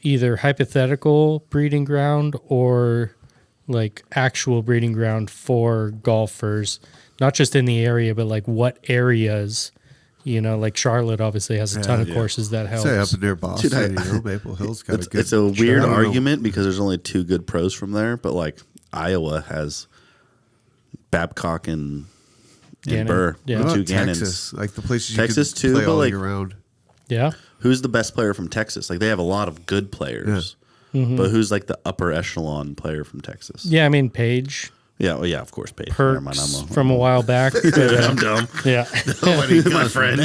either hypothetical breeding ground or like actual breeding ground for golfers, not just in the area, but like what areas, like Charlotte obviously has a ton of courses that helps. Say up near Boston, Dude, Maple Hill's got a good. It's a weird I don't know. argument because there's only 2 good pros from there, but like Iowa has Babcock and Gannon. Burr, Yeah. the What 2 about Gannons. Texas, like the places you Texas can too, play but all like- year round. Yeah. Who's the best player from Texas? Like they have a lot of good players, but who's like the upper echelon player from Texas? Yeah, I mean Paige, Yeah, well, yeah, of course, Paige. Never mind, Perks I'm from a while back. But, I'm dumb. yeah. My friend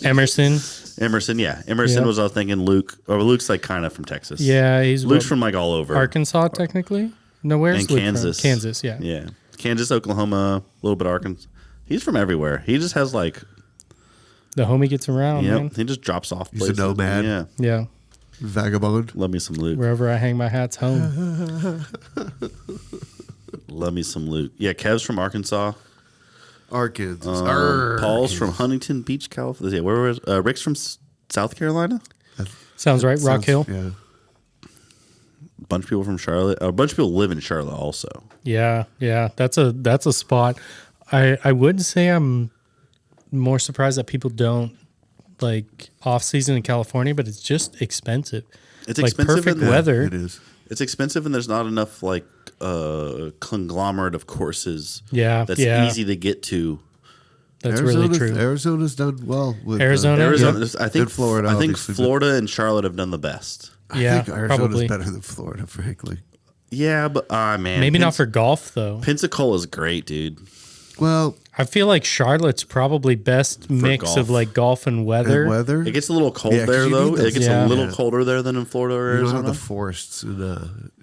Emerson. Emerson. Yeah, Emerson Yeah. was. I was thinking Luke, or Luke's like kind of from Texas. Yeah, he's Luke's what, from like all over Arkansas technically. No, where's and Luke Kansas. from? Kansas, yeah. Yeah, Kansas, Oklahoma, a little bit of Arkansas. He's from everywhere. He just has like, The homie gets around, man. he just drops off. He's a places. nomad. Yeah, Yeah. Vagabond. love me some Luke. Wherever I hang my hats, home. Love me some Luke. Yeah, Kev's from Arkansas. Arkansas. Paul's from Huntington Beach, California. Yeah, where was Rick's from South Carolina? Sounds right. Rock Hill. Yeah. bunch of people from Charlotte. A bunch of people live in Charlotte also. Yeah, that's a spot. I would say I'm more surprised that people don't like off season in California, but it's just expensive. It's like expensive perfect and- weather. It is. It's expensive, and there's not enough like conglomerate of courses. Yeah, that's yeah. easy to get to. That's really true. Arizona's done well with Arizona? Arizona, I think and Florida. I think obviously, but Florida and Charlotte have done the best. Yeah, I think Arizona's probably. better than Florida, frankly. Yeah, but man, Maybe not for golf though. Pensacola is great, dude. Well, I feel like Charlotte's probably best mix golf. of like golf and weather. and weather. It gets a little cold Yeah, 'cause there you though. need those- It gets Yeah. a little Yeah. colder there than in Florida or You don't Arizona. have the forests, and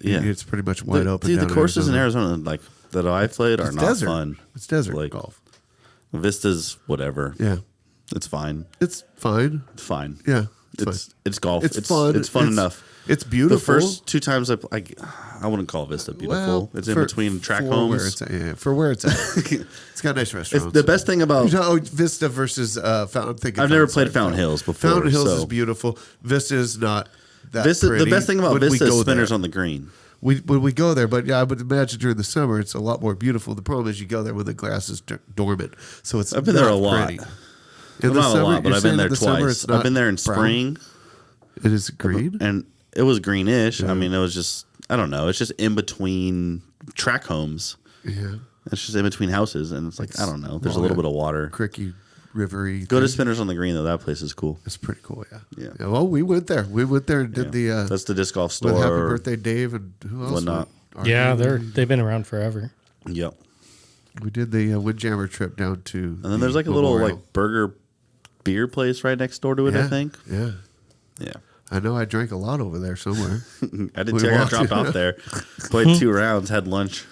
Yeah. it's pretty much wide open. Dude, the down courses in Arizona. Arizona like that I played are It's not desert. fun. It's desert Like- golf. Vistas, whatever. Yeah, It's fine. it's fine. It's fine. Yeah, It's golf. It's fun. It's fun enough. It's beautiful. The first 2 times I wouldn't call Vista beautiful. Well, it's in for- between track for homes. Where it's at, yeah, for where it's at, it's got nice restaurants. The best thing about Vista versus Fountain. I'm thinking I've never Fountain played Fountain Hills before. Fountain Hills so is beautiful. Vista is not that Vista, pretty. the best thing about when we Vista is go spinners there. on the green. When we go there, but yeah, I would imagine during the summer it's a lot more beautiful. The problem is you go there when the grass is dormant, so it's I've been there not a lot. pretty. In the Not a summer, lot, but you're I've been saying there in the summer twice. it's I've been not there in brown? spring, It is green. and it was greenish. I mean, it was just I don't know. It's just in between track homes. Yeah, It's just in between houses, and it's like I don't know. There's a well, little yeah. bit of water. cricky, rivery. Go to thing. Spinners on the Green though. That place is cool. It's pretty cool. Yeah. Yeah. Well, we went there. We went there and did the That's the disc golf with store. Happy Birthday Dave and who else? Whatnot. Yeah, they've been around forever. Yep. We did the Windjammer trip down to. And then there's like a little like burger beer place right next door to it. I think. Yeah. Yeah. I know. I drank a lot over there somewhere. I did We too. I got walked- dropped off there. Played 2 rounds. Had lunch.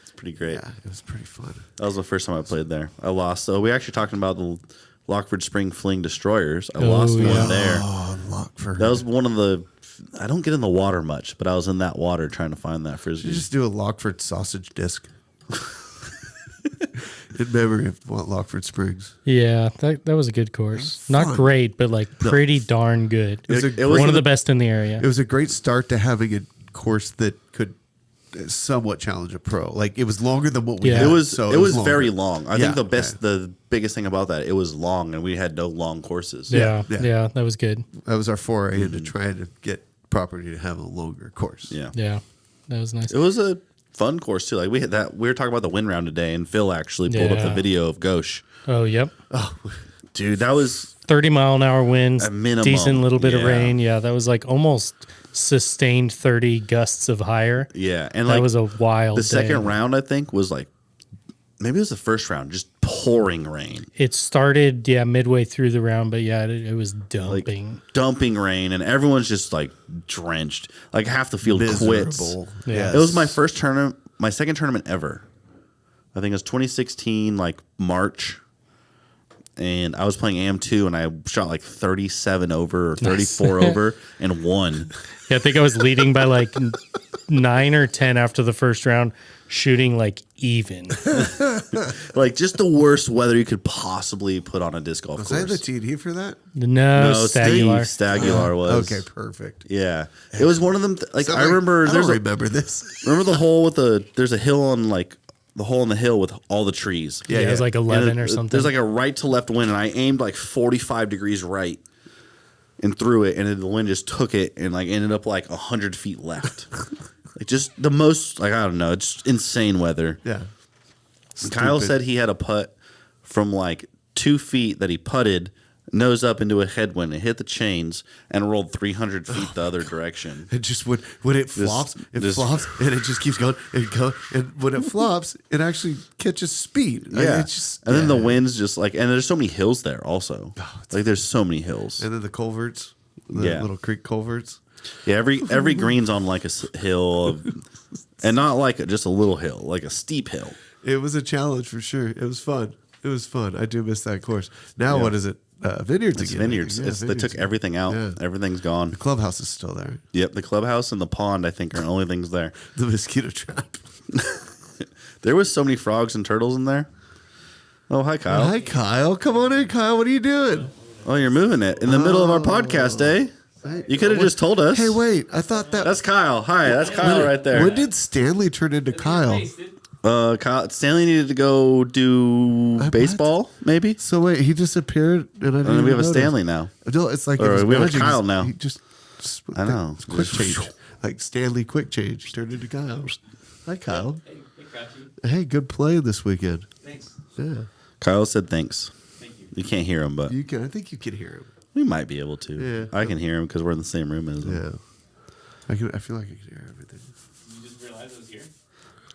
It's pretty great. Yeah, it was pretty fun. That was the first time I played there. I lost. So we actually talking about the Lockford Spring Fling Destroyers. I lost yeah. one there. Oh, Lockford. That was one of the. I don't get in the water much, but I was in that water trying to find that frisbee. You just do a Lockford sausage disc. In memory of Lockford Springs. Yeah, that was a good course. Not fun. great, but like pretty darn good. It was a It was one of the- the best in the area. It was a great start to having a course that could somewhat challenge a pro. Like it was longer than what we Yeah. had. It was so it was longer. very long. I Yeah, think the biggest thing about that, it was long, and we had no long courses. yeah, yeah. yeah, that was good. That was our foray into trying to get property to have a longer course. Yeah. Yeah, that was nice. It was a fun course too. Like we had that. We were talking about the wind round today, and Phil actually pulled up the Yeah. video of Gauche. Oh, yep. Dude, that was 30-mile-an-hour winds, A minimum, decent little bit of yeah. rain. Yeah, that was like almost sustained 30 gusts of higher. yeah, and That like was a wild the day. second round, I think was like maybe it was the first round, just pouring rain. It started, midway through the round, but yeah, it was Like dumping. dumping rain, and everyone's just like drenched. Like half the field quits. Miserable. Yeah. It was my first tournament, my second tournament ever. I think it was 2016, like March, and I was playing AM2, and I shot like 37 over or 34 over and won. Yeah, I think I was leading by like 9 or 10 after the first round, shooting like even. Like just the worst weather you could possibly put on a disc golf Was course. I the TD for that? No, No, Stagular. Steve Stagular was. Okay, perfect. Yeah, it was one of them. Like So, I remember, I there's don't a, remember this. remember the hole with there's a hill on like the hole in the hill with all the trees. Yeah, it was like 11 And or something. There's like a right to left wind, and I aimed like 45 degrees right and threw it, and then the wind just took it and like ended up like 100 feet left. Like just the most, like I don't know, it's insane weather. Yeah. Kyle Stupid. said he had a putt from like 2 feet that he putted nose up into a headwind. It hit the chains and rolled 300 feet the other direction. It just when it flops, just- flops, and it just keeps going and go. And when it flops, it actually catches speed. Yeah, It's just, and then the yeah. wind's just like, and there's so many hills there also. Like there's so many hills. And then the culverts, the Yeah. little creek culverts. Yeah, every green's on like a hill, and not like just a little hill, like a steep hill. It was a challenge for sure. It was fun. It was fun. I do miss that course. Now what is it? Vineyards It's again. vineyards. Yeah, They vineyards took again. everything out. Yeah. Everything's gone. The clubhouse is still there. Yep, the clubhouse and the pond I think are the only things there. The mosquito trap. There was so many frogs and turtles in there. Oh, hi Kyle. Hi, Kyle. Come on in, Kyle. What are you doing? Oh, you're moving it in the middle of our podcast, eh? You could have just told us. Hey, wait. I thought that. That's Kyle. Hi, that's Kyle right there. When did Stanley turn into Kyle? Kyle, Stanley needed to go do baseball, maybe. So wait, he disappeared, and I didn't. And then we have a notice. Stanley now. No, it's like Or it was we have a magic. Kyle now. He just I know. it's quick change, like Stanley quick change turned into Kyle. Hi, Kyle. Hey, good play this weekend. Thanks. Yeah, Kyle said thanks. Thank you. You can't hear him, but you can. I think you can hear him. we might be able to. Yeah. I can hear him because we're in the same room as him. Yeah, I can. I feel like I can hear everything. You just realized I was here?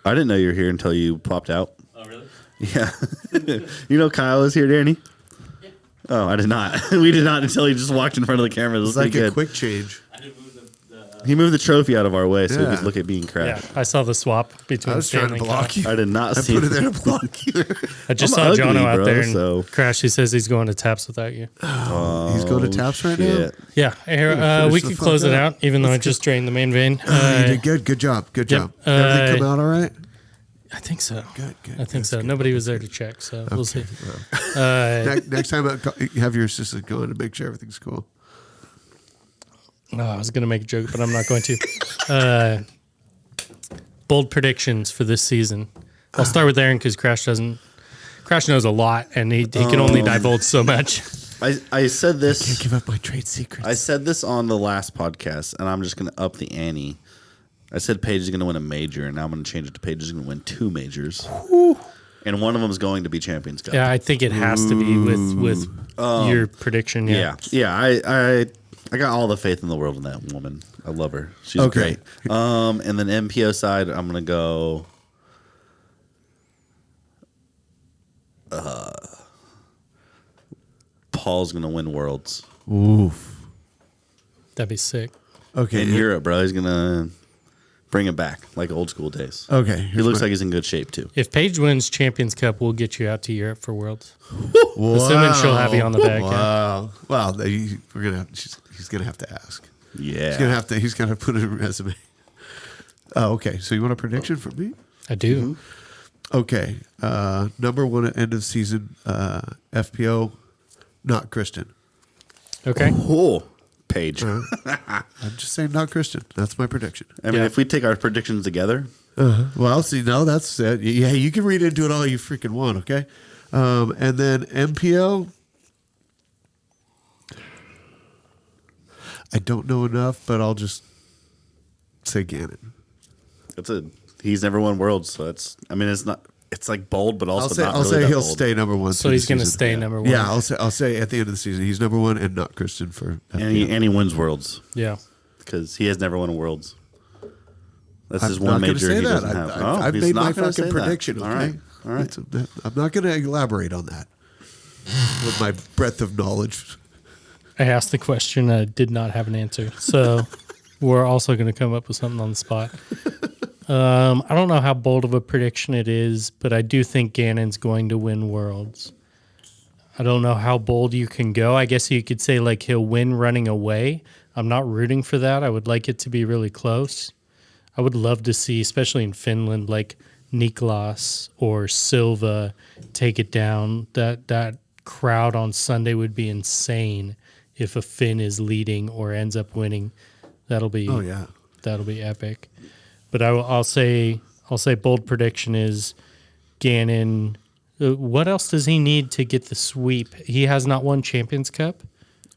I didn't know you were here until you popped out. Oh, really? Yeah. You know Kyle is here, Danny? Yeah. Oh, I did not. We did not until he just walked in front of the camera. It was It's like pretty a good. quick change. I did move the He moved the trophy out of our way so we Yeah. could look at being Yeah, crashed. I saw the swap between I was trying Stanley to and Kyle. block you. I did not I see put it there to block you. I just I'm saw ugly, Jono out bro, there and so- Crash. He says he's going to Taps without you. He's going to Taps right now. Shit. Yeah, here, finish we the could fuck close it up. out, even though I just drained the main vein. You did good. Good job. Good Yep. job. Everything come out all right? I think so. Good. Good. I think so. Nobody was there to check, so we'll see. Next time, have your assistant go in and make sure everything's cool. Oh, I was going to make a joke, but I'm not going to. Bold predictions for this season. I'll start with Aaron because Crash knows a lot, and he can only divulge so much. I said this. Can't give up my trade secrets. I said this on the last podcast, and I'm just going to up the ante. I said Paige is going to win a major, and now I'm going to change it to Paige is going to win 2 majors. And one of them is going to be Champions Cup. Yeah, I think it has to be with your prediction. Yeah. I got all the faith in the world in that woman. I love her. She's Okay. great. And then MPO side, I'm going to go. Paul's going to win Worlds. Oof. That'd be sick. Okay. In Europe, bro. He's going to bring it back like old school days. Okay. He looks like he's in good shape, too. If Paige wins Champions Cup, we'll get you out to Europe for Worlds. Assuming she'll have you on the bag. Yeah. Wow. Well, we're gonna. He's gonna have to ask. Yeah. He's gonna put it in a resume. Oh, okay. So you want a prediction from me? I do. Okay. Number one at end of season. FPO, not Kristen. Okay. Oh, Paige. I'm just saying, not Kristen. That's my prediction. I mean, Yeah. if we take our predictions together, Well, see, no, that's it. Yeah, you can read into it all you freaking want, okay? And then MPO, I don't know enough, but I'll just say Gannon. he's never won Worlds, so it's like bold, but also not I'll really say that he'll bold. stay number one. So through he's the going to season. stay number one. Yeah, I'll say at the end of the season he's number one and not Kristen for FPO. And he wins Worlds Yeah. because he has never won a Worlds. That's I'm his not one gonna major say he that. doesn't have. I've he's made not my gonna say fucking that. prediction. Okay, All right. All right. I'm not going to elaborate on that with my breadth of knowledge. I asked the question. I did not have an answer. So we're also going to come up with something on the spot. I don't know how bold of a prediction it is, but I do think Gannon's going to win Worlds. I don't know how bold you can go. I guess you could say like he'll win running away. I'm not rooting for that. I would like it to be really close. I would love to see, especially in Finland, like Niklas or Silva take it down. That crowd on Sunday would be insane if a Finn is leading or ends up winning. That'll be that'll be epic. But I'll say bold prediction is Gannon. What else does he need to get the sweep? He has not won Champions Cup,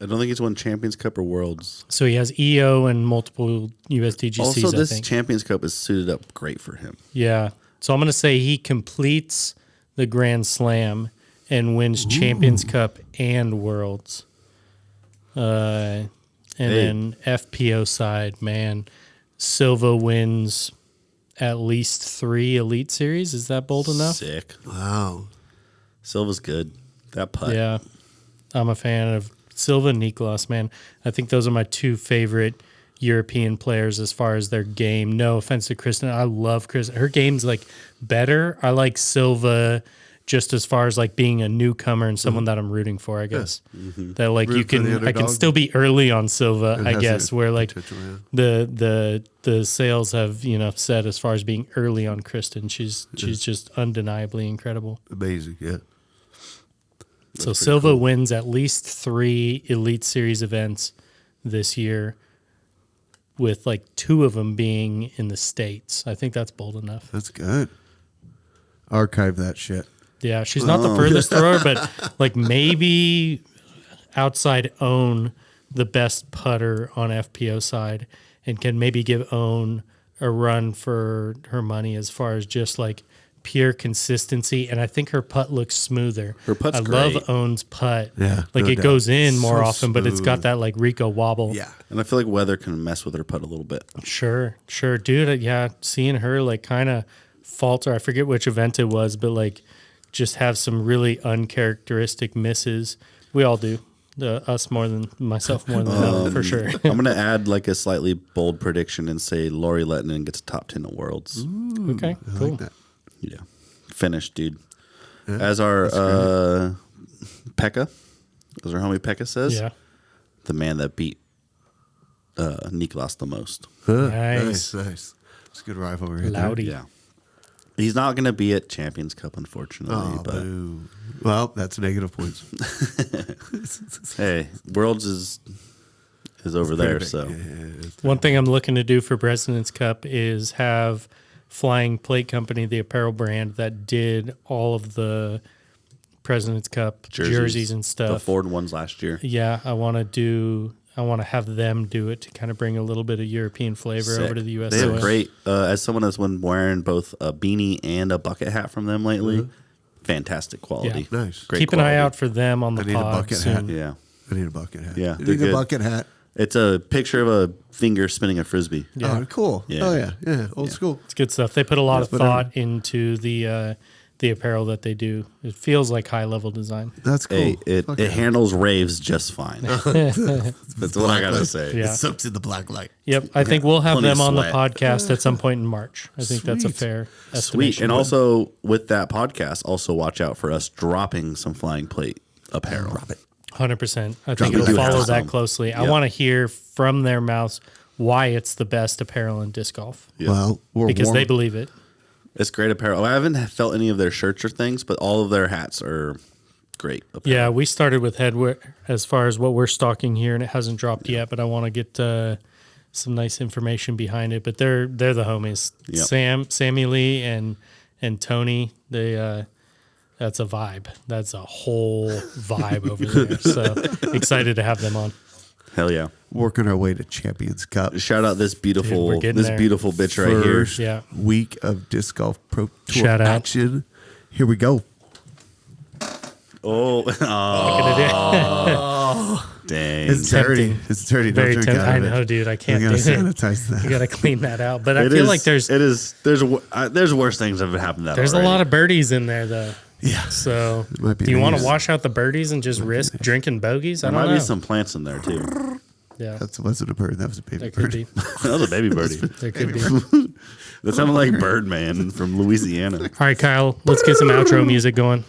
I don't think he's won Champions Cup or Worlds. so he has EO and multiple USDGCs. Also, I this think. Champions Cup is suited up great for him. Yeah. So I'm going to say he completes the Grand Slam and wins Champions Cup and Worlds. And then FPO side, man, Silva wins at least 3 Elite Series. Is that bold enough? Sick. Wow. Silva's good. That putt. Yeah. I'm a fan of Silva and Niklas, man. I think those are my 2 favorite European players as far as their game. No offense to Kristen. I love Kristen. Her game's like better. I like Silva just as far as like being a newcomer and someone that I'm rooting for, I guess. That like Root for the I can underdog. still be early on Silva, It I has guess, the where like potential, yeah. the sales have, said as far as being early on Kristen. She's just undeniably incredible. Amazing, yeah. So Silva wins at least 3 Elite Series events this year, with like 2 of them being in the States. I think that's bold enough. That's good. Archive that shit. Yeah, she's not the furthest thrower, but like maybe outside Own the best putter on FPO side, and can maybe give Own a run for her money as far as just like pure consistency. And I think her putt looks smoother. Her putt's I great. love Own's putt. Yeah, like no it doubt. goes in more So often, but it's got smooth. that like Rico wobble. Yeah. And I feel like weather can mess with her putt a little bit. Sure, dude. Yeah, seeing her like kind of falter. I forget which event it was, but like just have some really uncharacteristic misses. We all do. Us more than myself, more than them, for sure. I'm going to add like a slightly bold prediction and say Lori Lettinen gets top 10 at Worlds. Okay, I cool. like that. Yeah. Finished, dude. Yeah, As our Pekka, as our homie Pekka says, Yeah, the man that beat Niklas the most. Nice. Nice. It's a good rivalry. right there. Loudy. Yeah. He's not going to be at Champions Cup, unfortunately. Oh, but boo. Well, that's negative points. hey, Worlds is over there. So One thing I'm looking to do for Presidents Cup is have Flying Plate Company, the apparel brand that did all of the Presidents Cup jerseys and the stuff. Ford ones last year. Yeah, I want to have them do it to kind of bring a little bit of European flavor Sick. over to the U.S. They soil. have great. As someone that's been wearing both a beanie and a bucket hat from them lately, fantastic quality. Yeah. Nice. Great Keep an eye quality. out for them on the I need a pod bucket soon. hat. Yeah, I need a bucket hat. Yeah, I they're need a good. bucket hat. it's a picture of a finger spinning a frisbee. Yeah. Oh, cool. Yeah. Oh, yeah. Yeah. Old school. It's good stuff. They put a lot of whatever. thought into the apparel that they do. It feels like high level design. That's cool. Hey, it Fuck it yeah. handles raves just fine. That's what I gotta say. Yeah. It soaks in the black light. Yep, I think we'll have Plenty them of on the sweat. podcast at some point in March. I think that's a Sweet. fair Sweet. estimation. And also with that podcast, also watch out for us dropping some Flying Plate apparel. 100%. I We think it'll do follow have that some. closely. I Yep. want to hear from their mouths why it's the best apparel in disc golf Well, we're because warm. they believe it. It's great apparel. I haven't felt any of their shirts or things, but all of their hats are great apparel. Yeah, we started with headwear as far as what we're stocking here, and it hasn't dropped yet. But I want to get some nice information behind it. But they're the homies. Yep. Sammy Lee, and Tony. They that's a vibe. That's a whole vibe over there. So excited to have them on. Hell yeah. working our way to Champions Cup. Shout out this beautiful Dude, we're getting this there. beautiful bitch right here. First Yeah. week of disc golf pro tour Shout out. action. Here we go. Oh, dang. It's dirty. tempting. It's dirty. Don't Very drink tempting. out I of it. know, dude. I can't We do gotta it. sanitize that. You got to clean that out. But I It feel is- like there's there's worse things that have happened. a lot of birdies in there though. Yeah. So might be do you want to nice. wash out the birdies and just risk drinking bogeys? I There don't might know. be some plants in there too. Yeah, That wasn't a bird. That was a baby there bird. could be. That was a baby birdie. There could be. That sounded like Birdman from Louisiana. All right, Kyle. Let's get some outro music going.